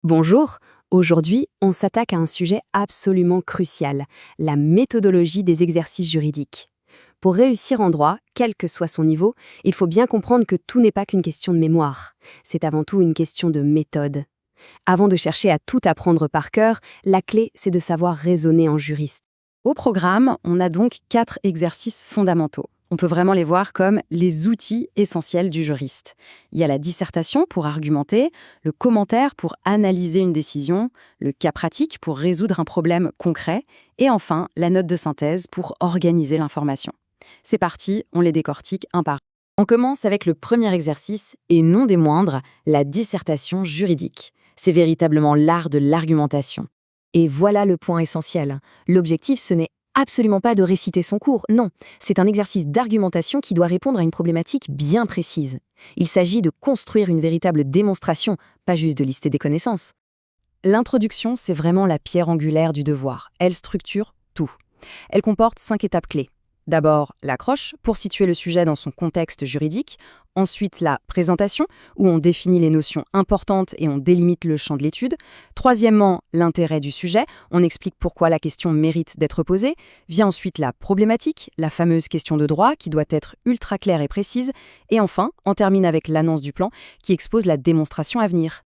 Bonjour, aujourd'hui on s'attaque à un sujet absolument crucial, la méthodologie des exercices juridiques. Pour réussir en droit, quel que soit son niveau, il faut bien comprendre que tout n'est pas qu'une question de mémoire, c'est avant tout une question de méthode. Avant de chercher à tout apprendre par cœur, la clé c'est de savoir raisonner en juriste. Au programme, on a donc 4 exercices fondamentaux. On peut vraiment les voir comme les outils essentiels du juriste. Il y a la dissertation pour argumenter, le commentaire pour analyser une décision, le cas pratique pour résoudre un problème concret, et enfin la note de synthèse pour organiser l'information. C'est parti, on les décortique un par un. On commence avec le premier exercice, et non des moindres, la dissertation juridique. C'est véritablement l'art de l'argumentation. Et voilà le point essentiel. L'objectif, ce n'est absolument pas de réciter son cours, non. C'est un exercice d'argumentation qui doit répondre à une problématique bien précise. Il s'agit de construire une véritable démonstration, pas juste de lister des connaissances. L'introduction, c'est vraiment la pierre angulaire du devoir. Elle structure tout. Elle comporte 5 étapes clés. D'abord, l'accroche, pour situer le sujet dans son contexte juridique. Ensuite, la présentation, où on définit les notions importantes et on délimite le champ de l'étude. Troisièmement, l'intérêt du sujet. On explique pourquoi la question mérite d'être posée. Vient ensuite la problématique, la fameuse question de droit, qui doit être ultra claire et précise. Et enfin, on termine avec l'annonce du plan, qui expose la démonstration à venir.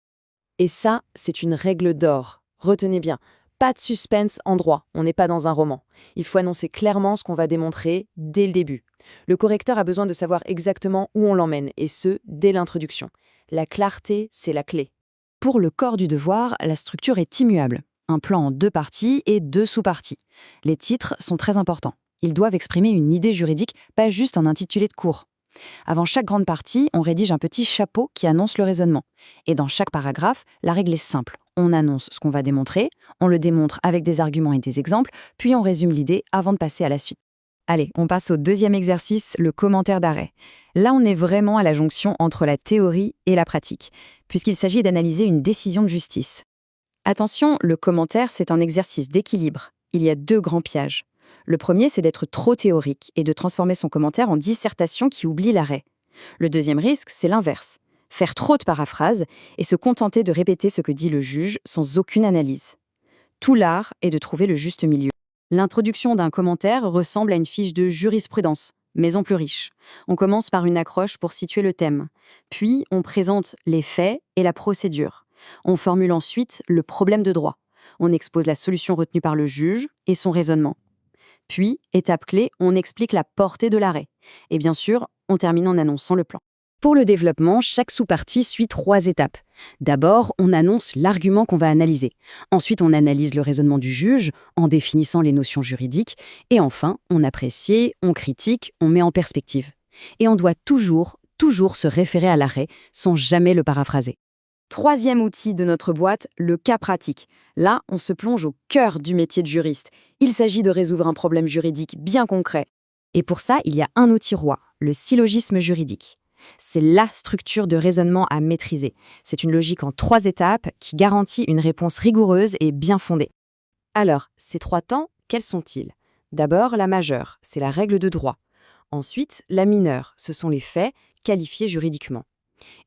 Et ça, c'est une règle d'or. Retenez bien, pas de suspense en droit, on n'est pas dans un roman. Il faut annoncer clairement ce qu'on va démontrer dès le début. Le correcteur a besoin de savoir exactement où on l'emmène, et ce, dès l'introduction. La clarté, c'est la clé. Pour le corps du devoir, la structure est immuable. Un plan en 2 parties et 2 sous-parties. Les titres sont très importants. Ils doivent exprimer une idée juridique, pas juste un intitulé de cours. Avant chaque grande partie, on rédige un petit chapeau qui annonce le raisonnement. Et dans chaque paragraphe, la règle est simple. On annonce ce qu'on va démontrer, on le démontre avec des arguments et des exemples, puis on résume l'idée avant de passer à la suite. Allez, on passe au deuxième exercice, le commentaire d'arrêt. Là, on est vraiment à la jonction entre la théorie et la pratique, puisqu'il s'agit d'analyser une décision de justice. Attention, le commentaire, c'est un exercice d'équilibre. Il y a 2 grands pièges. Le premier, c'est d'être trop théorique et de transformer son commentaire en dissertation qui oublie l'arrêt. Le deuxième risque, c'est l'inverse. Faire trop de paraphrases et se contenter de répéter ce que dit le juge sans aucune analyse. Tout l'art est de trouver le juste milieu. L'introduction d'un commentaire ressemble à une fiche de jurisprudence, mais en plus riche. On commence par une accroche pour situer le thème. Puis, on présente les faits et la procédure. On formule ensuite le problème de droit. On expose la solution retenue par le juge et son raisonnement. Puis, étape clé, on explique la portée de l'arrêt. Et bien sûr, on termine en annonçant le plan. Pour le développement, chaque sous-partie suit 3 étapes. D'abord, on annonce l'argument qu'on va analyser. Ensuite, on analyse le raisonnement du juge en définissant les notions juridiques. Et enfin, on apprécie, on critique, on met en perspective. Et on doit toujours se référer à l'arrêt sans jamais le paraphraser. Troisième outil de notre boîte, le cas pratique. Là, on se plonge au cœur du métier de juriste. Il s'agit de résoudre un problème juridique bien concret. Et pour ça, il y a un outil roi, le syllogisme juridique. C'est la structure de raisonnement à maîtriser. C'est une logique en 3 étapes qui garantit une réponse rigoureuse et bien fondée. Alors, ces 3 temps, quels sont-ils? D'abord, la majeure, c'est la règle de droit. Ensuite, la mineure, ce sont les faits qualifiés juridiquement.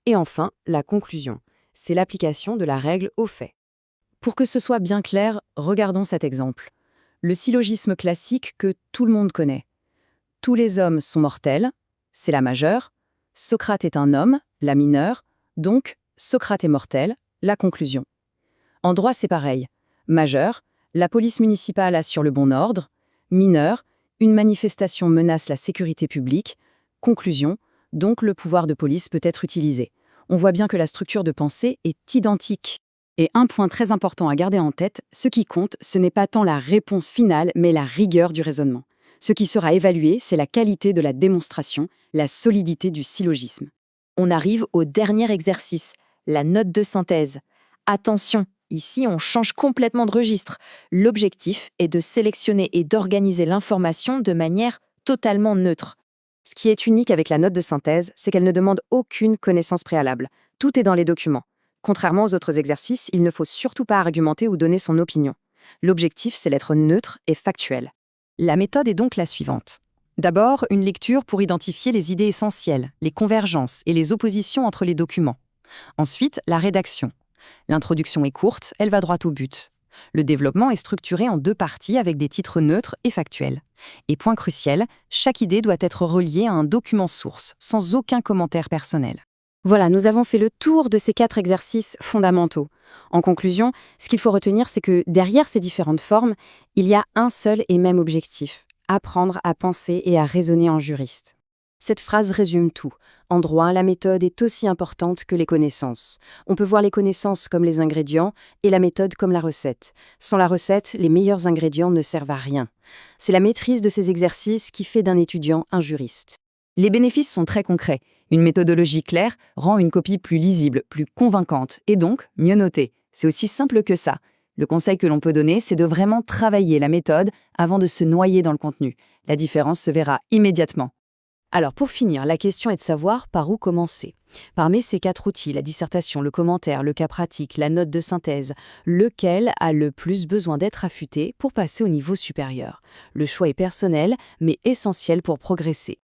Et enfin, la conclusion, c'est l'application de la règle aux faits. Pour que ce soit bien clair, regardons cet exemple. Le syllogisme classique que tout le monde connaît. Tous les hommes sont mortels, c'est la majeure. Socrate est un homme, la mineure. Donc, Socrate est mortel, la conclusion. En droit, c'est pareil. Majeure, la police municipale assure le bon ordre. Mineure, une manifestation menace la sécurité publique. Conclusion, donc le pouvoir de police peut être utilisé. On voit bien que la structure de pensée est identique. Et un point très important à garder en tête, ce qui compte, ce n'est pas tant la réponse finale, mais la rigueur du raisonnement. Ce qui sera évalué, c'est la qualité de la démonstration, la solidité du syllogisme. On arrive au dernier exercice, la note de synthèse. Attention, ici on change complètement de registre. L'objectif est de sélectionner et d'organiser l'information de manière totalement neutre. Ce qui est unique avec la note de synthèse, c'est qu'elle ne demande aucune connaissance préalable. Tout est dans les documents. Contrairement aux autres exercices, il ne faut surtout pas argumenter ou donner son opinion. L'objectif, c'est d'être neutre et factuel. La méthode est donc la suivante. D'abord, une lecture pour identifier les idées essentielles, les convergences et les oppositions entre les documents. Ensuite, la rédaction. L'introduction est courte, elle va droit au but. Le développement est structuré en 2 parties avec des titres neutres et factuels. Et point crucial, chaque idée doit être reliée à un document source, sans aucun commentaire personnel. Voilà, nous avons fait le tour de ces 4 exercices fondamentaux. En conclusion, ce qu'il faut retenir, c'est que derrière ces différentes formes, il y a un seul et même objectif: apprendre à penser et à raisonner en juriste. Cette phrase résume tout. En droit, la méthode est aussi importante que les connaissances. On peut voir les connaissances comme les ingrédients et la méthode comme la recette. Sans la recette, les meilleurs ingrédients ne servent à rien. C'est la maîtrise de ces exercices qui fait d'un étudiant un juriste. Les bénéfices sont très concrets. Une méthodologie claire rend une copie plus lisible, plus convaincante et donc mieux notée. C'est aussi simple que ça. Le conseil que l'on peut donner, c'est de vraiment travailler la méthode avant de se noyer dans le contenu. La différence se verra immédiatement. Alors pour finir, la question est de savoir par où commencer. Parmi ces 4 outils, la dissertation, le commentaire, le cas pratique, la note de synthèse, lequel a le plus besoin d'être affûté pour passer au niveau supérieur? Le choix est personnel, mais essentiel pour progresser.